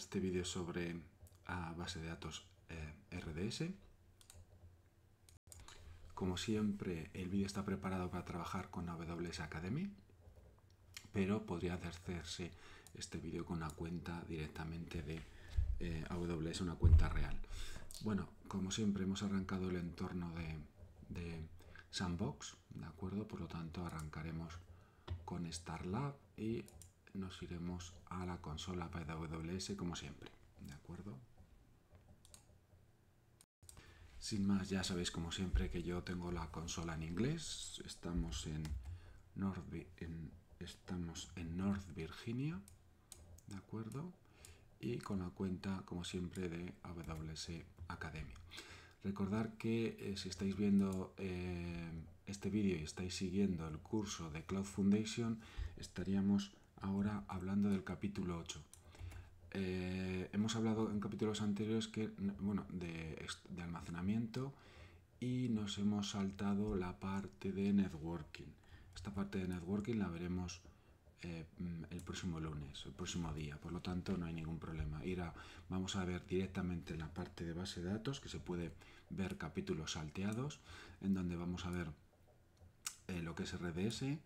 este vídeo sobre base de datos RDS. Como siempre, el vídeo está preparado para trabajar con AWS Academy, pero podría hacerse este vídeo con una cuenta directamente de AWS, una cuenta real. Bueno, como siempre hemos arrancado el entorno de Sandbox, ¿de acuerdo? Por lo tanto, arrancaremos con StarLab y nos iremos a la consola para AWS como siempre, ¿de acuerdo? Sin más, ya sabéis como siempre que yo tengo la consola en inglés. Estamos en North Virginia, ¿de acuerdo? Y con la cuenta, como siempre, de AWS Academy. Recordad que si estáis viendo este vídeo y estáis siguiendo el curso de Cloud Foundation, estaríamos ahora hablando del capítulo 8. Hemos hablado en capítulos anteriores de almacenamiento y nos hemos saltado la parte de networking. Esta parte de networking la veremos el próximo lunes, el próximo día, por lo tanto no hay ningún problema. Vamos a ver directamente en la parte de base de datos, que se puede ver capítulos salteados, en donde vamos a ver lo que es RDS,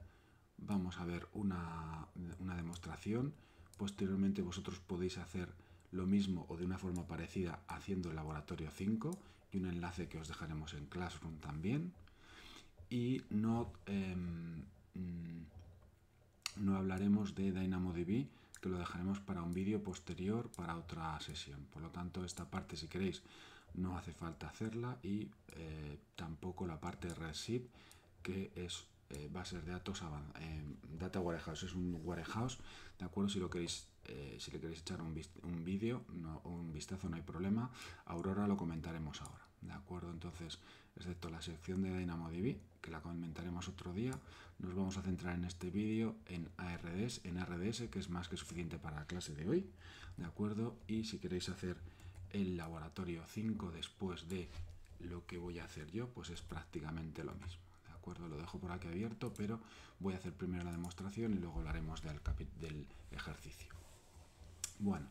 vamos a ver una demostración. Posteriormente vosotros podéis hacer lo mismo o de una forma parecida haciendo el laboratorio 5 y un enlace que os dejaremos en Classroom también. Y no hablaremos de DynamoDB, que lo dejaremos para un vídeo posterior, para otra sesión. Por lo tanto, esta parte, si queréis, no hace falta hacerla, y tampoco la parte de Redshift, que es bases de datos Data Warehouse. Es un warehouse, ¿de acuerdo? Si le queréis echar un vídeo o un vistazo, no hay problema. Aurora lo comentaremos ahora, ¿de acuerdo? Entonces, excepto la sección de DynamoDB, que la comentaremos otro día, nos vamos a centrar en este vídeo en RDS, que es más que suficiente para la clase de hoy, ¿de acuerdo? Y si queréis hacer el laboratorio 5 después de lo que voy a hacer yo, pues es prácticamente lo mismo, ¿de acuerdo? Lo dejo por aquí abierto, pero voy a hacer primero la demostración y luego hablaremos del ejercicio. Bueno,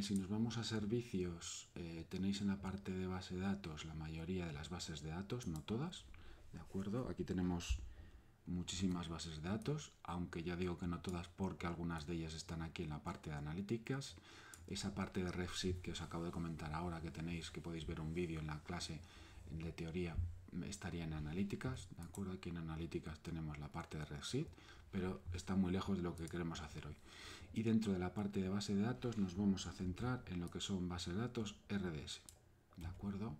si nos vamos a servicios, tenéis en la parte de base de datos la mayoría de las bases de datos, no todas, ¿de acuerdo? Aquí tenemos muchísimas bases de datos, aunque ya digo que no todas porque algunas de ellas están aquí en la parte de analíticas. Esa parte de Redshift que os acabo de comentar ahora, que podéis ver un vídeo en la clase de teoría, estaría en analíticas, ¿de acuerdo? Aquí en analíticas tenemos la parte de Redshift, pero está muy lejos de lo que queremos hacer hoy. Y dentro de la parte de base de datos nos vamos a centrar en lo que son bases de datos RDS, ¿de acuerdo?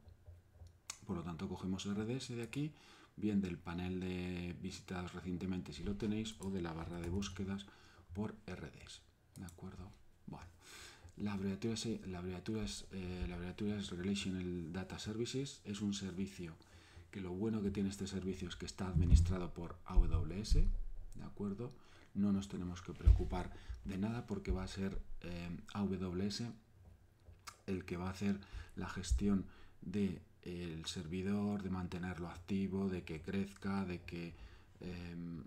Por lo tanto, cogemos RDS de aquí, bien del panel de visitados recientemente si lo tenéis, o de la barra de búsquedas por RDS, ¿de acuerdo? Bueno, la abreviatura es Relational Data Services. Es un servicio que lo bueno que tiene este servicio es que está administrado por AWS, ¿de acuerdo? No nos tenemos que preocupar de nada porque va a ser AWS el que va a hacer la gestión del servidor, de mantenerlo activo, de que crezca, de que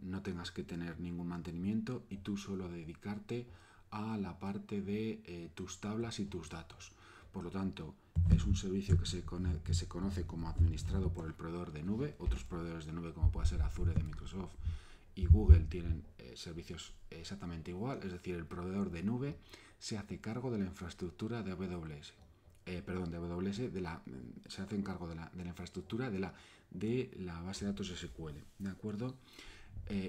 no tengas que tener ningún mantenimiento y tú solo dedicarte a la parte de tus tablas y tus datos. Por lo tanto, es un servicio que se conoce como administrado por el proveedor de nube. Otros proveedores de nube, como puede ser Azure de Microsoft y Google, tienen servicios exactamente igual. Es decir, el proveedor de nube se hace cargo de la infraestructura de AWS. Se hace cargo de la infraestructura de la base de datos SQL, ¿de acuerdo?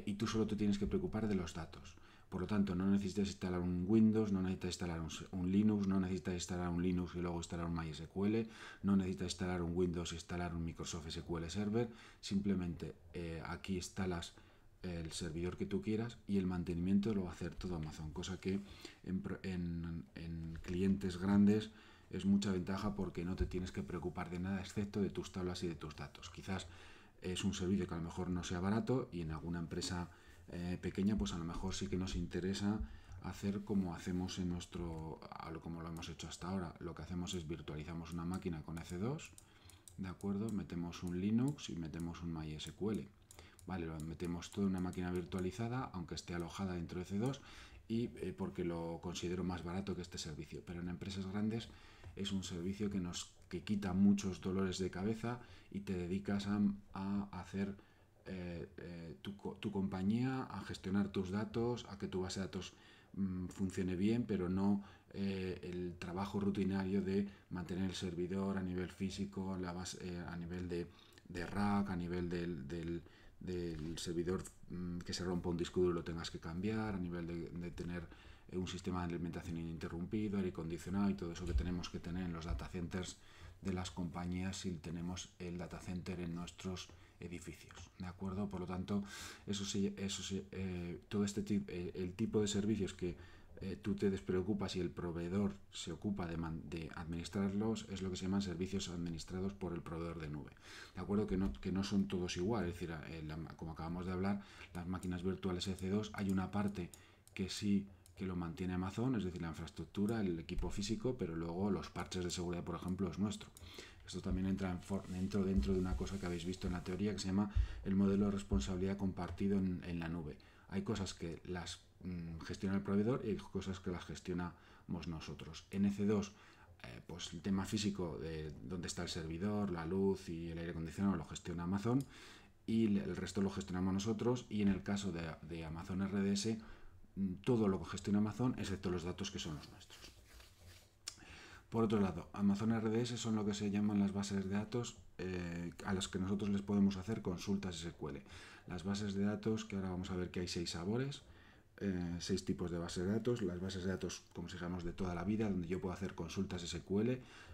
Y tú solo te tienes que preocupar de los datos. Por lo tanto, no necesitas instalar un Windows, no necesitas instalar un Linux, no necesitas instalar un Linux y luego instalar un MySQL, no necesitas instalar un Windows e instalar un Microsoft SQL Server. Simplemente aquí instalas el servidor que tú quieras y el mantenimiento lo va a hacer todo Amazon, cosa que en clientes grandes es mucha ventaja porque no te tienes que preocupar de nada excepto de tus tablas y de tus datos. Quizás es un servicio que a lo mejor no sea barato y en alguna empresa pequeña pues a lo mejor sí que nos interesa hacer como hacemos como lo hemos hecho hasta ahora. Lo que hacemos es virtualizamos una máquina con EC2, ¿de acuerdo? Metemos un Linux y metemos un MySQL. Vale, lo metemos todo en una máquina virtualizada, aunque esté alojada dentro de EC2, y porque lo considero más barato que este servicio. Pero en empresas grandes es un servicio que quita muchos dolores de cabeza y te dedicas a hacer tu compañía, a gestionar tus datos, a que tu base de datos funcione bien, pero no el trabajo rutinario de mantener el servidor a nivel físico, a nivel de rack, a nivel del servidor, que se rompa un disco duro y lo tengas que cambiar, a nivel de tener un sistema de alimentación ininterrumpido, aire acondicionado y todo eso que tenemos que tener en los data centers de las compañías si tenemos el data center en nuestros edificios, ¿de acuerdo? Por lo tanto, todo el tipo de servicios que tú te despreocupas y el proveedor se ocupa de administrarlos, es lo que se llaman servicios administrados por el proveedor de nube. De acuerdo que no son todos iguales, es decir, como acabamos de hablar, las máquinas virtuales EC2, hay una parte que sí que lo mantiene Amazon, es decir, la infraestructura, el equipo físico, pero luego los parches de seguridad, por ejemplo, es nuestro. Esto también entra dentro de una cosa que habéis visto en la teoría que se llama el modelo de responsabilidad compartido en la nube. Hay cosas que las gestiona el proveedor y hay cosas que las gestionamos nosotros. En EC2, pues el tema físico de dónde está el servidor, la luz y el aire acondicionado lo gestiona Amazon y el resto lo gestionamos nosotros, y en el caso de Amazon RDS todo lo que gestiona Amazon excepto los datos que son los nuestros. Por otro lado, Amazon RDS son lo que se llaman las bases de datos a las que nosotros les podemos hacer consultas SQL. Las bases de datos, que ahora vamos a ver que hay 6 sabores, 6 tipos de bases de datos. Las bases de datos, como si llamamos, de toda la vida, donde yo puedo hacer consultas SQL,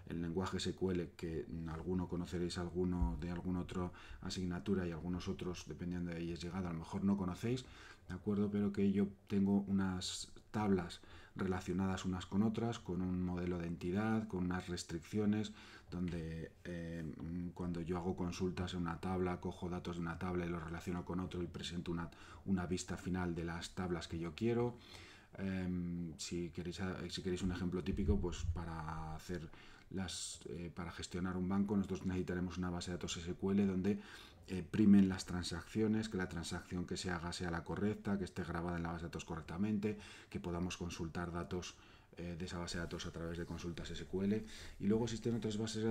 el lenguaje SQL, que alguno conoceréis alguno de alguna otra asignatura y algunos otros, dependiendo de ahí es llegado, a lo mejor no conocéis, ¿de acuerdo? Pero que yo tengo unas tablas relacionadas unas con otras, con un modelo de entidad, con unas restricciones, donde cuando yo hago consultas en una tabla, cojo datos de una tabla y los relaciono con otro y presento una vista final de las tablas que yo quiero. Si queréis un ejemplo típico, pues para gestionar un banco nosotros necesitaremos una base de datos SQL donde primen las transacciones, que la transacción que se haga sea la correcta, que esté grabada en la base de datos correctamente, que podamos consultar datos de esa base de datos a través de consultas SQL. Y luego existen otras bases de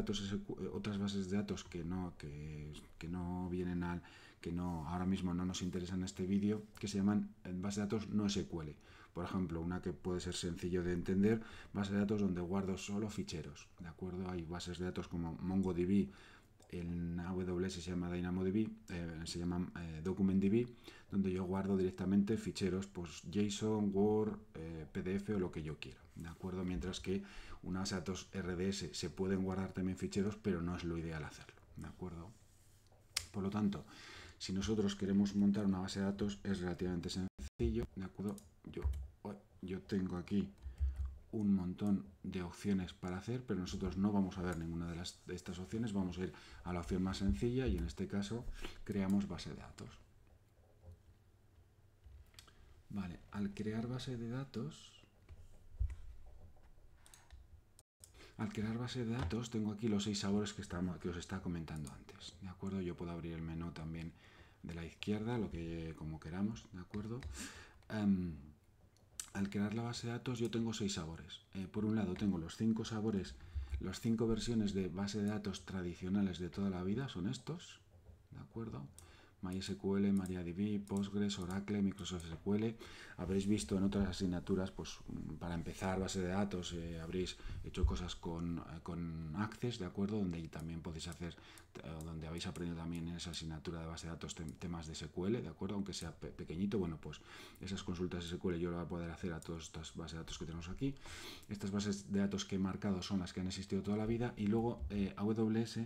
datos que no vienen que no ahora mismo no nos interesan en este vídeo, que se llaman bases de datos no SQL. Por ejemplo, una que puede ser sencillo de entender, base de datos donde guardo solo ficheros, ¿de acuerdo? Hay bases de datos como MongoDB, en AWS se llama DynamoDB, se llama DocumentDB, donde yo guardo directamente ficheros, pues JSON, Word, PDF o lo que yo quiera, ¿de acuerdo? Mientras que una base de datos RDS se pueden guardar también ficheros, pero no es lo ideal hacerlo, ¿de acuerdo? Por lo tanto, si nosotros queremos montar una base de datos es relativamente sencillo, ¿de acuerdo? Yo tengo aquí un montón de opciones para hacer, pero nosotros no vamos a ver ninguna de estas opciones, vamos a ir a la opción más sencilla y en este caso creamos base de datos. Vale, al crear base de datos, tengo aquí los 6 sabores que os estaba comentando antes, ¿de acuerdo? Yo puedo abrir el menú también de la izquierda, como queramos, ¿de acuerdo? Al crear la base de datos yo tengo 6 sabores. Por un lado tengo los 5 sabores, las 5 versiones de base de datos tradicionales de toda la vida, son estos, ¿de acuerdo? MySQL, MariaDB, Postgres, Oracle, Microsoft SQL. Habréis visto en otras asignaturas, pues para empezar base de datos, habréis hecho cosas con Access, ¿de acuerdo? Donde también podéis hacer, donde habéis aprendido también en esa asignatura de base de datos temas de SQL, ¿de acuerdo? Aunque sea pequeñito, bueno, pues esas consultas SQL yo lo voy a poder hacer a todas estas bases de datos que tenemos aquí. Estas bases de datos que he marcado son las que han existido toda la vida, y luego AWS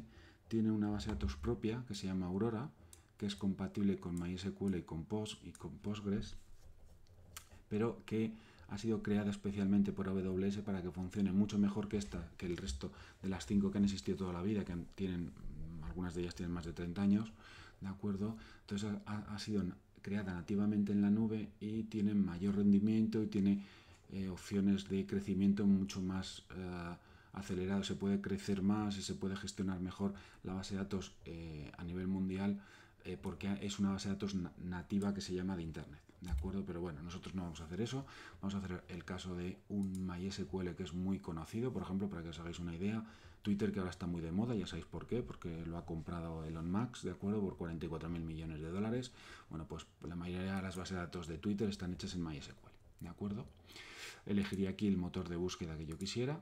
tiene una base de datos propia que se llama Aurora, que es compatible con MySQL y con Postgres, pero que ha sido creada especialmente por AWS para que funcione mucho mejor que el resto de las 5 que han existido toda la vida, que algunas de ellas tienen más de 30 años, ¿de acuerdo? Entonces ha sido creada nativamente en la nube y tiene mayor rendimiento y tiene opciones de crecimiento mucho más acelerado, se puede crecer más y se puede gestionar mejor la base de datos a nivel mundial, porque es una base de datos nativa que se llama de Internet, ¿de acuerdo? Pero bueno, nosotros no vamos a hacer eso, vamos a hacer el caso de un MySQL que es muy conocido, por ejemplo, para que os hagáis una idea, Twitter, que ahora está muy de moda, ya sabéis por qué, porque lo ha comprado Elon Musk, ¿de acuerdo? Por 44.000 millones de dólares. Bueno, pues la mayoría de las bases de datos de Twitter están hechas en MySQL, ¿de acuerdo? Elegiría aquí el motor de búsqueda que yo quisiera,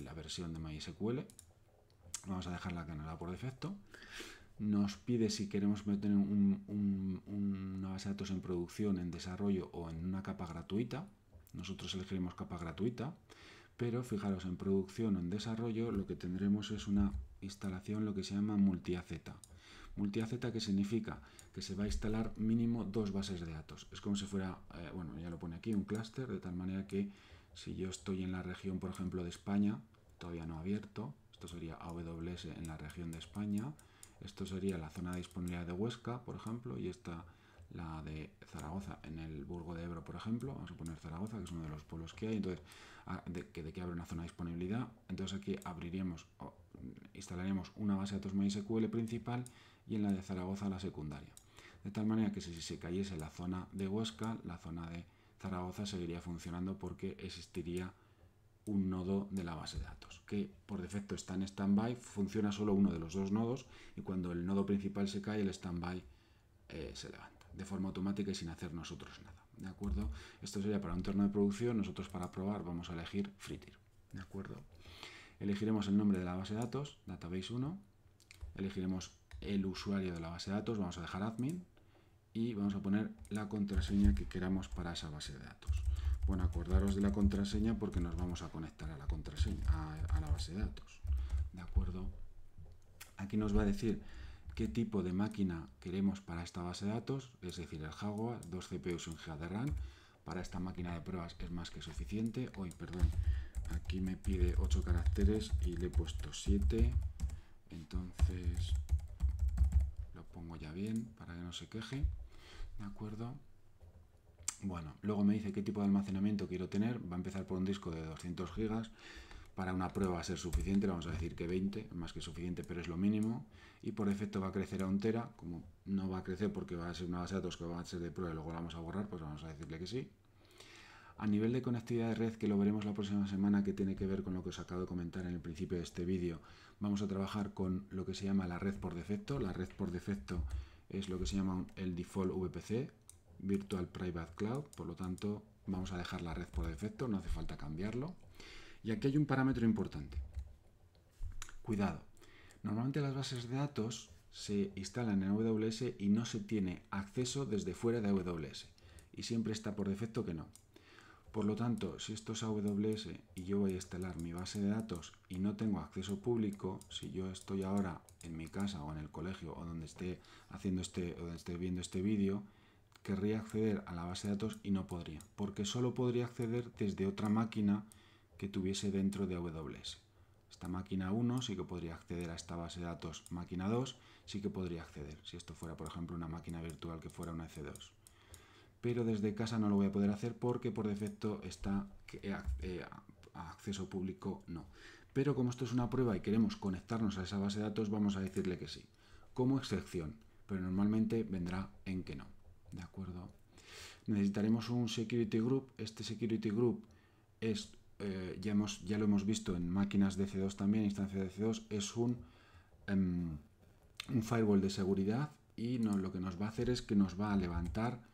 la versión de MySQL. Vamos a dejarla que nos da por defecto. Nos pide si queremos meter una base de datos en producción, en desarrollo o en una capa gratuita. Nosotros elegiremos capa gratuita, pero fijaros, en producción o en desarrollo lo que tendremos es una instalación lo que se llama multi-AZ. Multi-AZ, ¿qué significa? Que se va a instalar mínimo 2 bases de datos. Es como si fuera, bueno, ya lo pone aquí, un clúster, de tal manera que si yo estoy en la región, por ejemplo, de España, todavía no abierto, esto sería AWS en la región de España, esto sería la zona de disponibilidad de Huesca, por ejemplo, y esta la de Zaragoza en el Burgo de Ebro, por ejemplo. Vamos a poner Zaragoza, que es uno de los pueblos que hay. Entonces, de que abre una zona de disponibilidad. Entonces aquí instalaríamos una base de datos MySQL principal y en la de Zaragoza la secundaria. De tal manera que si se cayese la zona de Huesca, la zona de Zaragoza seguiría funcionando porque existiría un nodo de la base de datos, que por defecto está en standby, funciona solo uno de los dos nodos y cuando el nodo principal se cae, el standby se levanta de forma automática y sin hacer nosotros nada, ¿de acuerdo? Esto sería para un entorno de producción. Nosotros para probar vamos a elegir FreeTIR, ¿de acuerdo? Elegiremos el nombre de la base de datos, Database 1, elegiremos el usuario de la base de datos, vamos a dejar admin y vamos a poner la contraseña que queramos para esa base de datos. Bueno, acordaros de la contraseña porque nos vamos a conectar a la contraseña, a la base de datos, ¿de acuerdo? Aquí nos va a decir qué tipo de máquina queremos para esta base de datos, es decir, el hardware, 2 CPUs y 1 GB de RAM. Para esta máquina de pruebas es más que suficiente. Perdón, aquí me pide 8 caracteres y le he puesto 7, entonces lo pongo ya bien para que no se queje, ¿de acuerdo? Bueno, luego me dice qué tipo de almacenamiento quiero tener. Va a empezar por un disco de 200 GB. Para una prueba va a ser suficiente, le vamos a decir que 20, más que suficiente, pero es lo mínimo. Y por defecto va a crecer a 1 tera. Como no va a crecer porque va a ser una base de datos que va a ser de prueba y luego la vamos a borrar, pues vamos a decirle que sí. A nivel de conectividad de red, que lo veremos la próxima semana, que tiene que ver con lo que os acabo de comentar en el principio de este vídeo, vamos a trabajar con lo que se llama la red por defecto. La red por defecto es lo que se llama el default VPC, Virtual Private Cloud, por lo tanto vamos a dejar la red por defecto, no hace falta cambiarlo. Y aquí hay un parámetro importante. Cuidado, normalmente las bases de datos se instalan en AWS y no se tiene acceso desde fuera de AWS y siempre está por defecto que no. Por lo tanto, si esto es AWS y yo voy a instalar mi base de datos y no tengo acceso público, si yo estoy ahora en mi casa o en el colegio o donde esté haciendo donde esté viendo este vídeo, querría acceder a la base de datos y no podría, porque solo podría acceder desde otra máquina que tuviese dentro de AWS. Esta máquina 1 sí que podría acceder a esta base de datos, máquina 2 sí que podría acceder, si esto fuera por ejemplo una máquina virtual que fuera una EC2. Pero desde casa no lo voy a poder hacer porque por defecto está a acceso público no. Pero como esto es una prueba y queremos conectarnos a esa base de datos, vamos a decirle que sí, como excepción, pero normalmente vendrá en que no, ¿de acuerdo? Necesitaremos un security group. Este security group es, ya lo hemos visto en máquinas de C2 también, instancias de C2, es un firewall de seguridad y lo que nos va a hacer es que nos va a levantar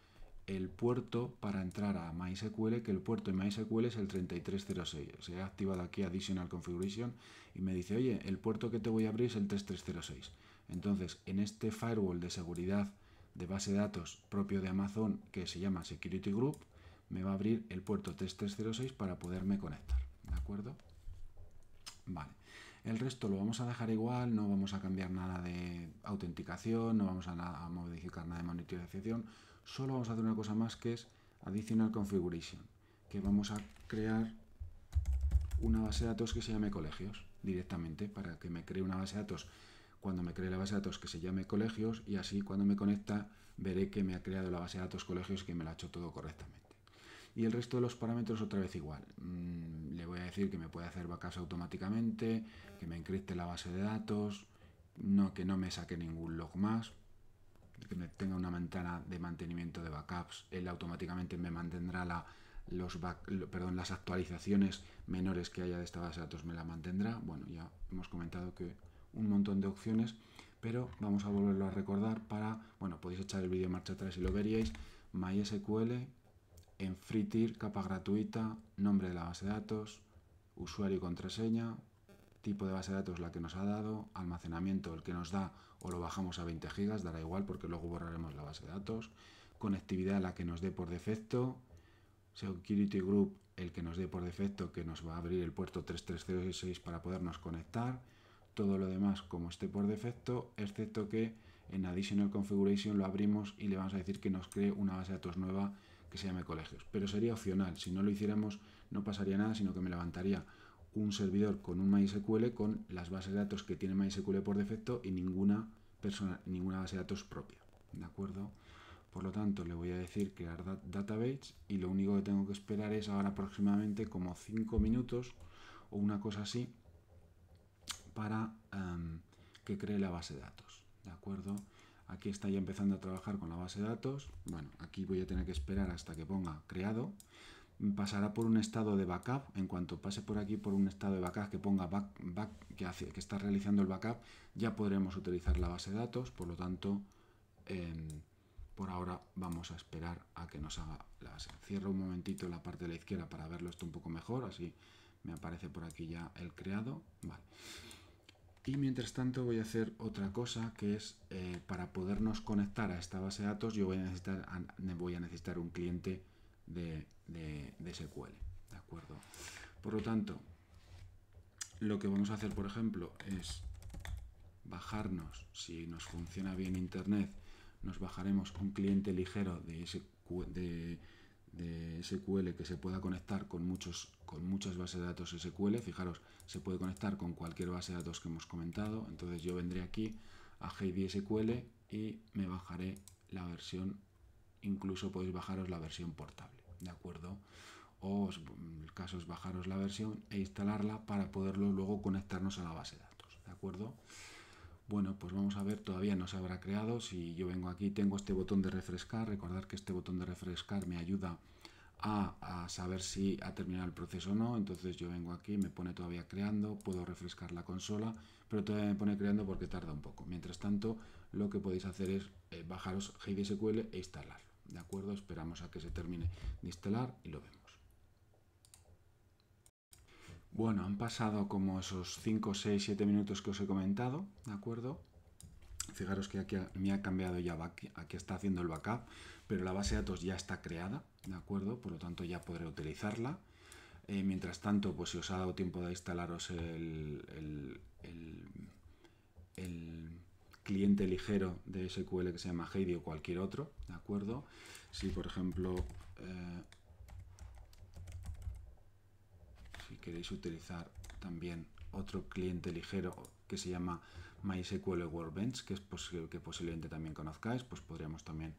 el puerto para entrar a MySQL, que el puerto en MySQL es el 3306. Se ha activado aquí Additional Configuration y me dice, oye, el puerto que te voy a abrir es el 3306. Entonces, en este firewall de seguridad de base de datos propio de Amazon, que se llama Security Group, me va a abrir el puerto 3306 para poderme conectar, ¿de acuerdo? Vale. El resto lo vamos a dejar igual, no vamos a cambiar nada de autenticación, no vamos a modificar nada de monitorización, solo vamos a hacer una cosa más que es Additional Configuration, que vamos a crear una base de datos que se llame colegios directamente, para que me cree una base de datos cuando me cree la base de datos que se llame colegios y así cuando me conecta veré que me ha creado la base de datos colegios y que me lo ha hecho todo correctamente. Y el resto de los parámetros otra vez igual. Le voy a decir que me puede hacer backups automáticamente, que me encripte la base de datos, que no me saque ningún log más. que me tenga una ventana de mantenimiento de backups, él automáticamente me mantendrá las actualizaciones menores que haya de esta base de datos, me la mantendrá. Bueno, ya hemos comentado que un montón de opciones, pero vamos a volverlo a recordar bueno, podéis echar el vídeo en marcha atrás y lo veríais. MySQL en free tier, capa gratuita, nombre de la base de datos, usuario y contraseña, tipo de base de datos la que nos ha dado, almacenamiento el que nos da o lo bajamos a 20 GB, dará igual porque luego borraremos la base de datos, conectividad la que nos dé por defecto, security group el que nos dé por defecto, que nos va a abrir el puerto 3306 para podernos conectar, todo lo demás como esté por defecto, excepto que en additional configuration lo abrimos y le vamos a decir que nos cree una base de datos nueva que se llame colegios, pero sería opcional. Si no lo hiciéramos no pasaría nada, sino que me levantaría un servidor con un MySQL con las bases de datos que tiene MySQL por defecto y ninguna base de datos propia, ¿de acuerdo? Por lo tanto, le voy a decir crear database y lo único que tengo que esperar es ahora aproximadamente como 5 minutos o una cosa así para que cree la base de datos, ¿de acuerdo? Aquí está ya empezando a trabajar con la base de datos. Bueno, aquí voy a tener que esperar hasta que ponga creado. Pasará por un estado de backup. En cuanto pase por aquí por un estado de backup que ponga que está realizando el backup, ya podremos utilizar la base de datos. Por lo tanto, por ahora vamos a esperar a que nos haga la base. Cierro un momentito la parte de la izquierda para verlo esto un poco mejor, así me aparece por aquí ya el creado. Vale. Y mientras tanto voy a hacer otra cosa, que es para podernos conectar a esta base de datos yo voy a necesitar un cliente de SQL, ¿de acuerdo? Por lo tanto, lo que vamos a hacer, por ejemplo, es bajarnos, si nos funciona bien internet, nos bajaremos un cliente ligero de SQL que se pueda conectar con muchas bases de datos SQL. Fijaros, se puede conectar con cualquier base de datos que hemos comentado. Entonces yo vendré aquí a Heidi SQL y me bajaré la versión, incluso podéis bajaros la versión portable, ¿de acuerdo? O el caso es bajaros la versión e instalarla para poderlo luego conectarnos a la base de datos, ¿de acuerdo? Bueno, pues vamos a ver, todavía no se habrá creado. Si yo vengo aquí, tengo este botón de refrescar. Recordad que este botón de refrescar me ayuda a saber si ha terminado el proceso o no. Entonces yo vengo aquí, me pone todavía creando, puedo refrescar la consola, pero todavía me pone creando porque tarda un poco. Mientras tanto, lo que podéis hacer es bajaros Heidi SQL e instalarlo, ¿de acuerdo? Esperamos a que se termine de instalar y lo vemos. Bueno, han pasado como esos 5, 6, 7 minutos que os he comentado, ¿de acuerdo? Fijaros que aquí me ha cambiado ya, aquí está haciendo el backup, pero la base de datos ya está creada, ¿de acuerdo? Por lo tanto ya podré utilizarla. Mientras tanto, pues si os ha dado tiempo de instalaros el cliente ligero de SQL que se llama Heidi o cualquier otro, ¿de acuerdo? Si por ejemplo si queréis utilizar también otro cliente ligero que se llama MySQL Workbench, que es posible que posiblemente también conozcáis, pues podríamos también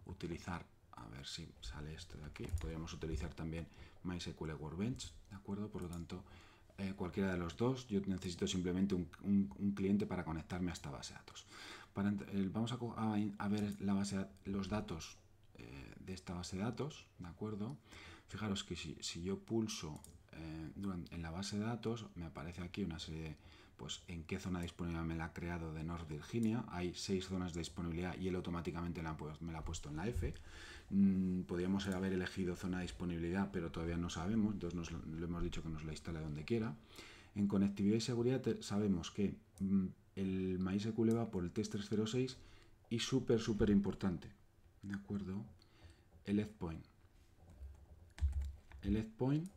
utilizar, a ver si sale esto de aquí, podríamos utilizar también MySQL Workbench, ¿de acuerdo? Por lo tanto, cualquiera de los dos, yo necesito simplemente un cliente para conectarme a esta base de datos. Vamos a ver los datos de esta base de datos, ¿de acuerdo? Fijaros que si yo pulso en la base de datos, me aparece aquí una serie de, pues en qué zona disponible me la ha creado de North Virginia. Hay 6 zonas de disponibilidad y él automáticamente me la ha puesto en la F. Podríamos haber elegido zona de disponibilidad, pero todavía no sabemos, entonces le hemos dicho que nos la instale donde quiera. En conectividad y seguridad sabemos que el MySQL va por el test 306 y súper importante, ¿de acuerdo? El endpoint. El endpoint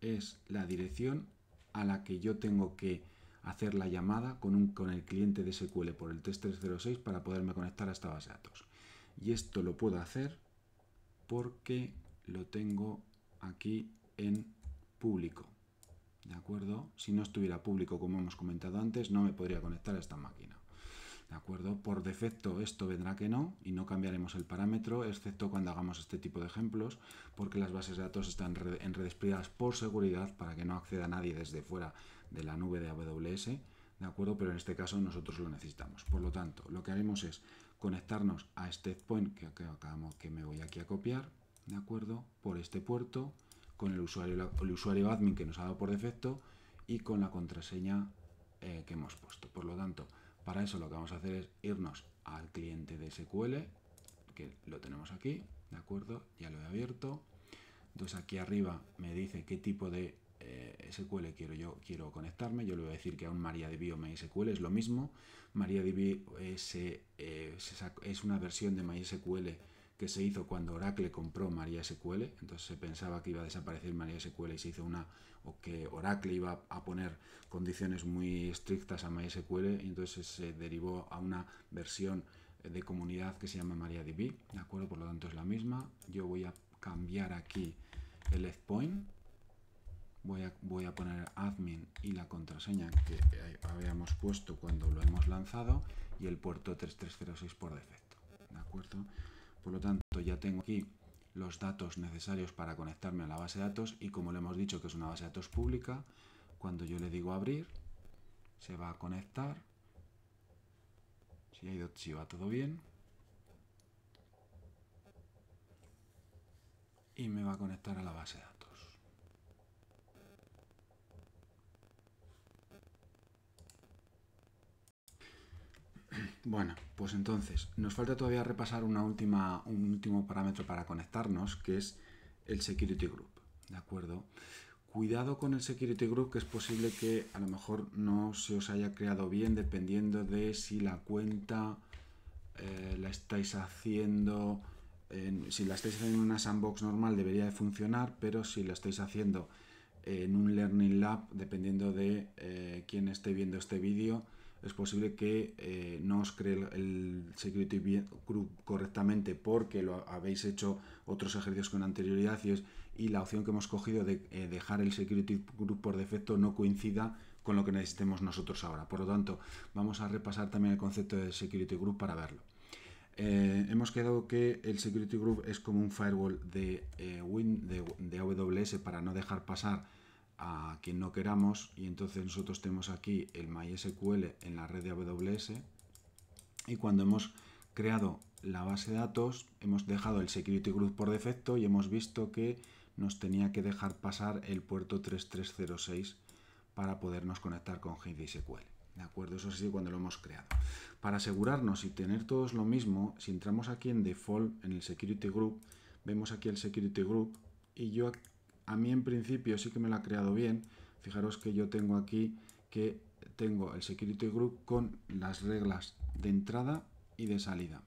es la dirección a la que yo tengo que hacer la llamada con el cliente de SQL por el test 306 para poderme conectar a esta base de datos. Y esto lo puedo hacer porque lo tengo aquí en público, ¿de acuerdo? Si no estuviera público, como hemos comentado antes, no me podría conectar a esta máquina, ¿de acuerdo? Por defecto esto vendrá que no y no cambiaremos el parámetro, excepto cuando hagamos este tipo de ejemplos, porque las bases de datos están en redes privadas por seguridad para que no acceda nadie desde fuera de la nube de AWS, ¿de acuerdo? Pero en este caso nosotros lo necesitamos. Por lo tanto, lo que haremos es conectarnos a este endpoint que me voy aquí a copiar, ¿de acuerdo? Por este puerto, con el usuario admin que nos ha dado por defecto y con la contraseña que hemos puesto. Por lo tanto, para eso lo que vamos a hacer es irnos al cliente de SQL, que lo tenemos aquí, ¿de acuerdo? Ya lo he abierto. Entonces aquí arriba me dice qué tipo de SQL quiero conectarme. Yo le voy a decir que a un MariaDB o MySQL es lo mismo. MariaDB es una versión de MySQL que se hizo cuando Oracle compró MariaSQL. Entonces se pensaba que iba a desaparecer MariaSQL y se hizo o que Oracle iba a poner condiciones muy estrictas a MySQL, y entonces se derivó a una versión de comunidad que se llama MariaDB, ¿de acuerdo? Por lo tanto es la misma. Yo voy a cambiar aquí el endpoint, voy a poner admin y la contraseña que habíamos puesto cuando lo hemos lanzado y el puerto 3306 por defecto, ¿de acuerdo? Por lo tanto ya tengo aquí los datos necesarios para conectarme a la base de datos, y como le hemos dicho que es una base de datos pública, cuando yo le digo abrir se va a conectar, si va todo bien, y me va a conectar a la base de datos. Bueno, pues entonces nos falta todavía repasar un último parámetro para conectarnos, que es el security group, ¿de acuerdo? Cuidado con el security group, que es posible que a lo mejor no se os haya creado bien, dependiendo de si la cuenta la estáis haciendo, si la estáis haciendo en una sandbox normal debería de funcionar, pero si la estáis haciendo en un Learning Lab, dependiendo de quién esté viendo este vídeo, es posible que no os cree el security group correctamente porque lo habéis hecho otros ejercicios con anterioridad, y la opción que hemos cogido de dejar el security group por defecto no coincida con lo que necesitemos nosotros ahora. Por lo tanto, vamos a repasar también el concepto de security group para verlo. Hemos quedado que el security group es como un firewall de AWS para no dejar pasar a quien no queramos, y entonces nosotros tenemos aquí el MySQL en la red de AWS, y cuando hemos creado la base de datos hemos dejado el security group por defecto y hemos visto que nos tenía que dejar pasar el puerto 3306 para podernos conectar con HDSQL. ¿De acuerdo? Eso sí, cuando lo hemos creado. Para asegurarnos y tener todos lo mismo, si entramos aquí en Default, en el Security Group, vemos aquí el Security Group, y a mí en principio sí que me lo ha creado bien. Fijaros que yo tengo aquí que tengo el Security Group con las reglas de entrada y de salida.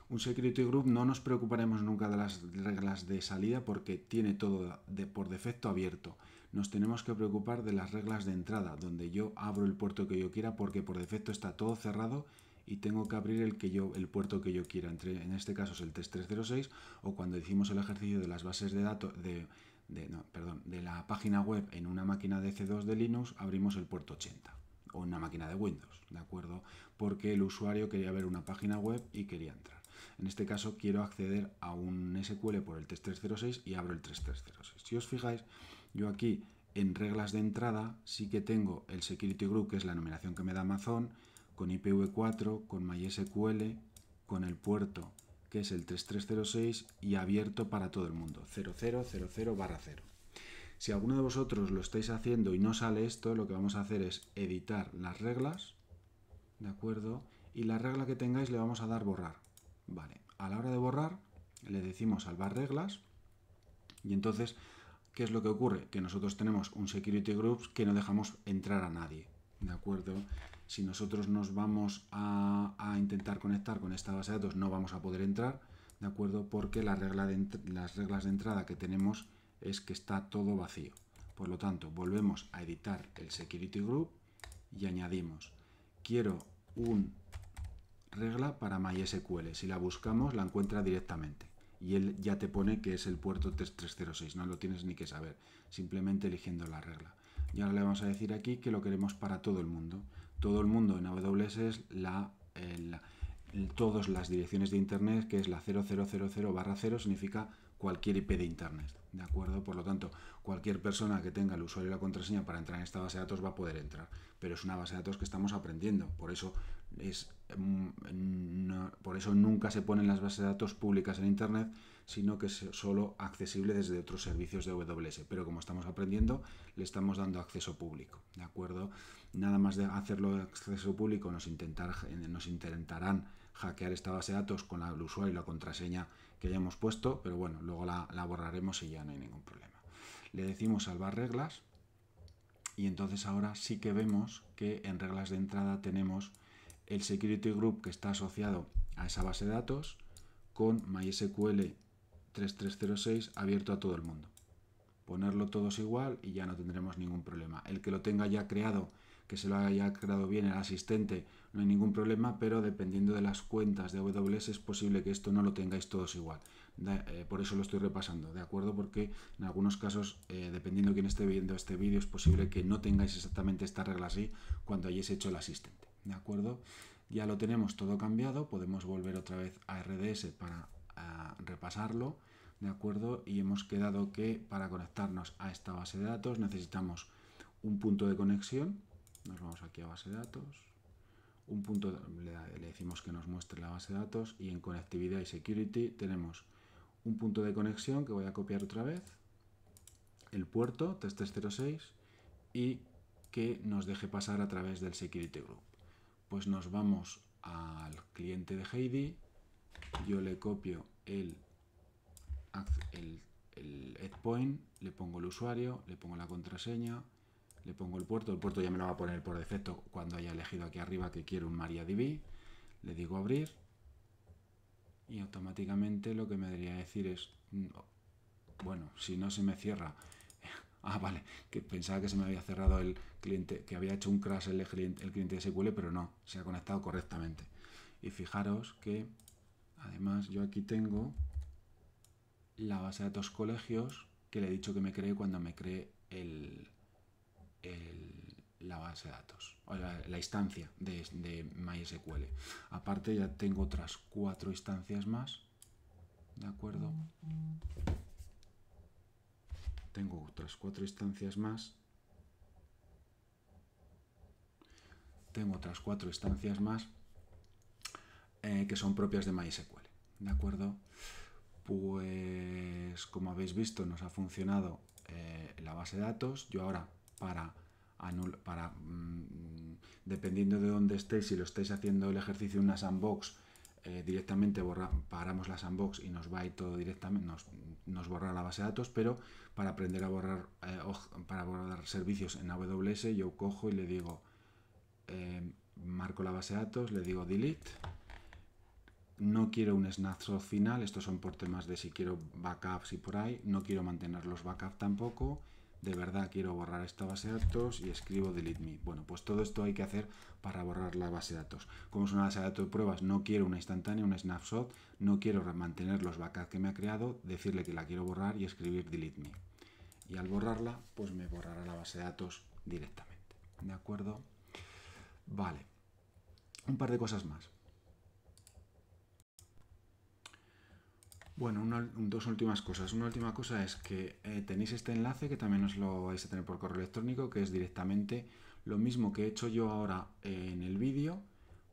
Un Security Group no nos preocuparemos nunca de las reglas de salida porque tiene todo por defecto abierto. Nos tenemos que preocupar de las reglas de entrada, donde yo abro el puerto que yo quiera porque por defecto está todo cerrado y tengo que abrir el puerto que yo quiera. En este caso es el 3306, o cuando hicimos el ejercicio de las bases de datos de la página web en una máquina de C2 de Linux, abrimos el puerto 80, o en una máquina de Windows, ¿de acuerdo? Porque el usuario quería ver una página web y quería entrar. En este caso quiero acceder a un SQL por el 3306 y abro el 3306. Si os fijáis, yo aquí en reglas de entrada sí que tengo el Security Group, que es la numeración que me da Amazon, con IPv4, con MySQL, con el puerto que es el 3306 y abierto para todo el mundo, 0000/0. Si alguno de vosotros lo estáis haciendo y no sale esto, lo que vamos a hacer es editar las reglas, ¿de acuerdo? Y la regla que tengáis le vamos a dar borrar. Vale, a la hora de borrar le decimos salvar reglas, y entonces, ¿qué es lo que ocurre? Que nosotros tenemos un security group que no dejamos entrar a nadie, ¿de acuerdo? Si nosotros nos vamos a intentar conectar con esta base de datos, no vamos a poder entrar, ¿de acuerdo? Porque las reglas de entrada que tenemos es que está todo vacío. Por lo tanto, volvemos a editar el security group y añadimos: quiero un regla para MySQL. Si la buscamos, la encuentra directamente. Y él ya te pone que es el puerto 3306. No lo tienes ni que saber, simplemente eligiendo la regla. Y ahora le vamos a decir aquí que lo queremos para todo el mundo. Todo el mundo en AWS es todas las direcciones de internet, que es la 0000/0, significa cualquier IP de Internet, ¿de acuerdo? Por lo tanto, cualquier persona que tenga el usuario y la contraseña para entrar en esta base de datos va a poder entrar, pero es una base de datos que estamos aprendiendo, por eso por eso nunca se ponen las bases de datos públicas en Internet, sino que es solo accesible desde otros servicios de AWS, pero como estamos aprendiendo, le estamos dando acceso público, ¿de acuerdo? Nada más de hacerlo de acceso público nos intentarán hackear esta base de datos con el usuario y la contraseña que hayamos puesto, pero bueno, luego la borraremos y ya no hay ningún problema. Le decimos salvar reglas y entonces ahora sí que vemos que en reglas de entrada tenemos el security group que está asociado a esa base de datos con MySQL 3306 abierto a todo el mundo. Ponerlo todos igual y ya no tendremos ningún problema. El que lo tenga ya creado, que se lo haya creado bien el asistente, no hay ningún problema, pero dependiendo de las cuentas de AWS es posible que esto no lo tengáis todos igual. Por eso lo estoy repasando, ¿de acuerdo? Porque en algunos casos, dependiendo de quién esté viendo este vídeo, es posible que no tengáis exactamente esta regla así cuando hayáis hecho el asistente, ¿de acuerdo? Ya lo tenemos todo cambiado, podemos volver otra vez a RDS para repasarlo, ¿de acuerdo? Y hemos quedado que para conectarnos a esta base de datos necesitamos un punto de conexión. Nos vamos aquí a base de datos, un punto, le decimos que nos muestre la base de datos y en conectividad y security tenemos un punto de conexión que voy a copiar otra vez, el puerto 3306 y que nos deje pasar a través del security group. Pues nos vamos al cliente de Heidi, yo le copio el endpoint, le pongo el usuario, le pongo la contraseña, le pongo el puerto ya me lo va a poner por defecto cuando haya elegido aquí arriba que quiero un MariaDB, le digo abrir y automáticamente lo que me debería decir es, bueno, si no se me cierra, vale, que pensaba que se me había cerrado el cliente, que había hecho un crash el cliente de SQL, pero no, se ha conectado correctamente. Y fijaros que además yo aquí tengo la base de datos colegios que le he dicho que me cree cuando me cree la base de datos, o la instancia de MySQL. Aparte ya tengo otras 4 instancias más, ¿de acuerdo? Tengo otras 4 instancias más. Tengo otras 4 instancias más que son propias de MySQL, ¿de acuerdo? Pues como habéis visto nos ha funcionado la base de datos. Yo ahora dependiendo de dónde estéis, si lo estáis haciendo el ejercicio en una sandbox, directamente paramos la sandbox y nos va a ir todo directamente, nos borra la base de datos, pero para aprender a borrar servicios en AWS yo cojo y le digo, marco la base de datos, le digo delete. No quiero un snapshot final, estos son por temas de si quiero backups y por ahí, no quiero mantener los backups tampoco, de verdad quiero borrar esta base de datos y escribo delete me. Bueno, pues todo esto hay que hacer para borrar la base de datos. Como es una base de datos de pruebas, no quiero una instantánea, un snapshot, no quiero mantener los backups que me ha creado, decirle que la quiero borrar y escribir delete me. Y al borrarla, pues me borrará la base de datos directamente. ¿De acuerdo? Vale. Un par de cosas más. Bueno, dos últimas cosas. Una última cosa es que tenéis este enlace que también os lo vais a tener por correo electrónico, que es directamente lo mismo que he hecho yo ahora en el vídeo,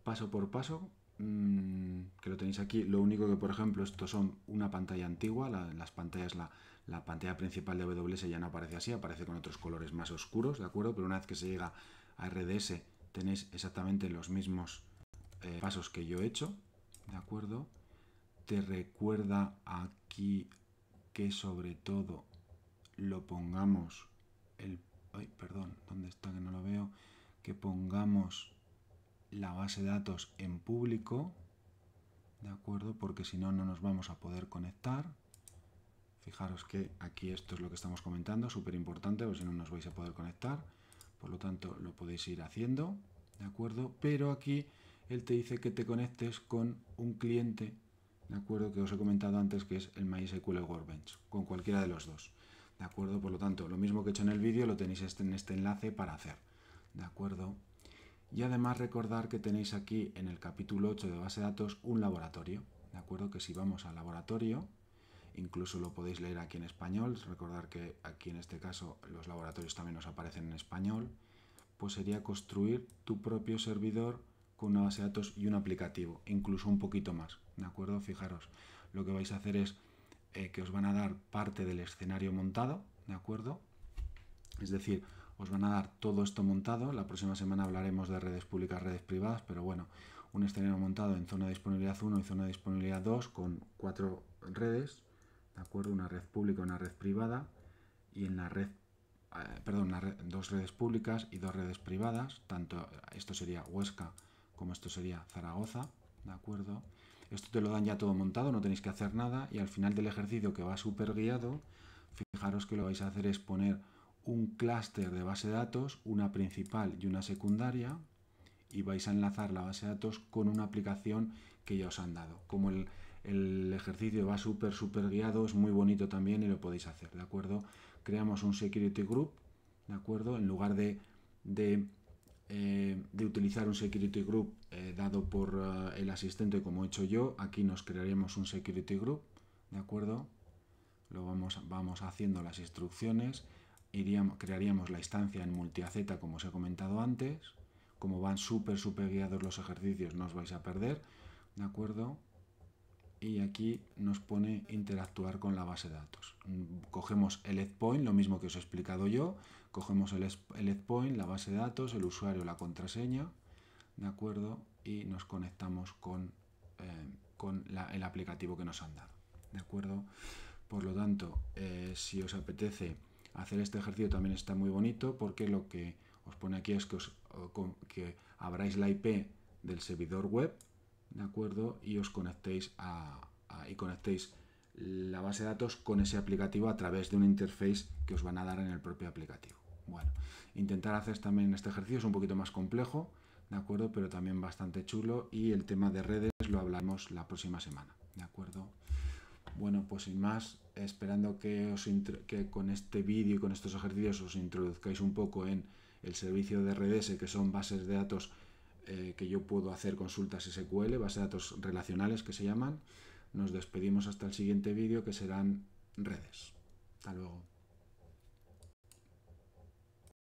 paso por paso, que lo tenéis aquí. Lo único que, por ejemplo, estos son una pantalla antigua, las pantallas, la pantalla principal de AWS ya no aparece así, aparece con otros colores más oscuros, ¿de acuerdo? Pero una vez que se llega a RDS tenéis exactamente los mismos pasos que yo he hecho, ¿de acuerdo? Te recuerda aquí que sobre todo lo pongamos perdón, ¿dónde está que no lo veo? Que pongamos la base de datos en público, ¿de acuerdo? Porque si no, no nos vamos a poder conectar. Fijaros que aquí esto es lo que estamos comentando, súper importante, porque si no nos vais a poder conectar. Por lo tanto, lo podéis ir haciendo, ¿de acuerdo? Pero aquí él te dice que te conectes con un cliente, ¿de acuerdo? Que os he comentado antes, que es el MySQL Workbench, con cualquiera de los dos, ¿de acuerdo? Por lo tanto, lo mismo que he hecho en el vídeo lo tenéis en este enlace para hacer, ¿de acuerdo? Y además recordar que tenéis aquí en el capítulo 8 de base de datos un laboratorio, ¿de acuerdo? Que si vamos al laboratorio incluso lo podéis leer aquí en español, recordar que aquí en este caso los laboratorios también nos aparecen en español, pues sería construir tu propio servidor con una base de datos y un aplicativo, incluso un poquito más, ¿de acuerdo? Fijaros, lo que vais a hacer es que os van a dar parte del escenario montado, ¿de acuerdo? Es decir, os van a dar todo esto montado. La próxima semana hablaremos de redes públicas, redes privadas, pero bueno, un escenario montado en zona de disponibilidad 1 y zona de disponibilidad 2 con 4 redes, ¿de acuerdo? Una red pública, una red privada y en la red, dos redes públicas y 2 redes privadas, tanto esto sería Huesca como esto sería Zaragoza, ¿de acuerdo? Esto te lo dan ya todo montado, no tenéis que hacer nada y al final del ejercicio, que va súper guiado, fijaros que lo vais a hacer es poner un clúster de base de datos, una principal y una secundaria, y vais a enlazar la base de datos con una aplicación que ya os han dado. Como el ejercicio va súper guiado, es muy bonito también y lo podéis hacer, ¿de acuerdo? Creamos un security group, ¿de acuerdo? En lugar de utilizar un security group dado por el asistente como he hecho yo, aquí nos crearemos un security group, ¿de acuerdo? Vamos haciendo las instrucciones, crearíamos la instancia en multi-AZ como os he comentado antes. Como van súper guiados los ejercicios, no os vais a perder, ¿de acuerdo? Y aquí nos pone interactuar con la base de datos. Cogemos el endpoint, lo mismo que os he explicado yo, cogemos el endpoint, la base de datos, el usuario, la contraseña, ¿de acuerdo? Y nos conectamos con el aplicativo que nos han dado, ¿de acuerdo? Por lo tanto, si os apetece hacer este ejercicio también está muy bonito porque lo que os pone aquí es que abráis la IP del servidor web, ¿de acuerdo? Y os conectéis conectéis la base de datos con ese aplicativo a través de un interface que os van a dar en el propio aplicativo. Bueno, intentar hacer también este ejercicio es un poquito más complejo, ¿de acuerdo? Pero también bastante chulo y el tema de redes lo hablaremos la próxima semana, ¿de acuerdo? Bueno, pues sin más, esperando que con este vídeo y con estos ejercicios os introduzcáis un poco en el servicio de RDS, que son bases de datos que yo puedo hacer consultas SQL, bases de datos relacionales que se llaman. Nos despedimos hasta el siguiente vídeo, que serán redes. Hasta luego.